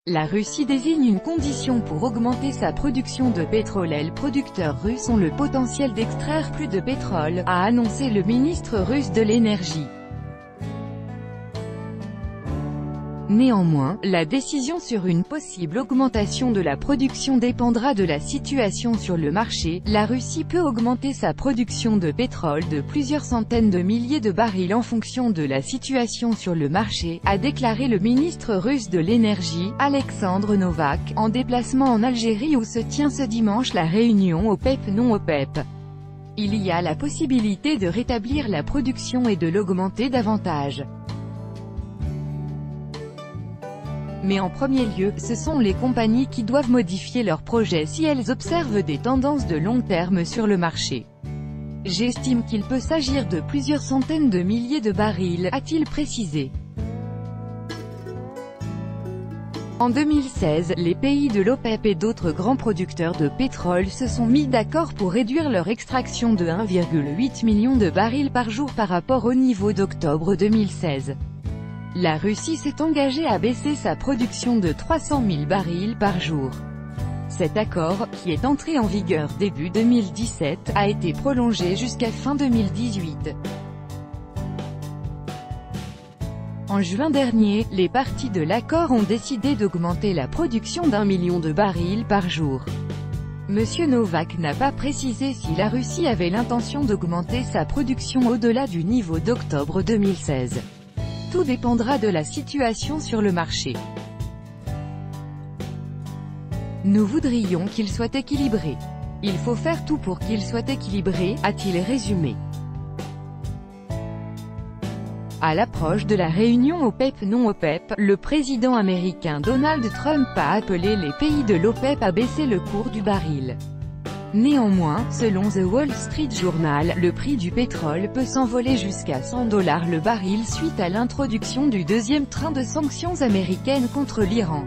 La Russie désigne une condition pour augmenter sa production de pétrole. Les producteurs russes ont le potentiel d'extraire plus de pétrole, a annoncé le ministre russe de l'énergie. Néanmoins, la décision sur une possible augmentation de la production dépendra de la situation sur le marché. La Russie peut augmenter sa production de pétrole de plusieurs centaines de milliers de barils en fonction de la situation sur le marché, a déclaré le ministre russe de l'énergie, Alexandre Novak, en déplacement en Algérie où se tient ce dimanche la réunion OPEP-non-OPEP. Il y a la possibilité de rétablir la production et de l'augmenter davantage. Mais en premier lieu, ce sont les compagnies qui doivent modifier leurs projets si elles observent des tendances de long terme sur le marché. J'estime qu'il peut s'agir de plusieurs centaines de milliers de barils, a-t-il précisé. En 2016, les pays de l'OPEP et d'autres grands producteurs de pétrole se sont mis d'accord pour réduire leur extraction de 1,8 million de barils par jour par rapport au niveau d'octobre 2016. La Russie s'est engagée à baisser sa production de 300 000 barils par jour. Cet accord, qui est entré en vigueur début 2017, a été prolongé jusqu'à fin 2018. En juin dernier, les parties de l'accord ont décidé d'augmenter la production d'1 million de barils par jour. Monsieur Novak n'a pas précisé si la Russie avait l'intention d'augmenter sa production au-delà du niveau d'octobre 2016. Tout dépendra de la situation sur le marché. Nous voudrions qu'il soit équilibré. Il faut faire tout pour qu'il soit équilibré, a-t-il résumé. À l'approche de la réunion OPEP-non-OPEP, le président américain Donald Trump a appelé les pays de l'OPEP à baisser le cours du baril. Néanmoins, selon The Wall Street Journal, le prix du pétrole peut s'envoler jusqu'à $100 le baril suite à l'introduction du deuxième train de sanctions américaines contre l'Iran.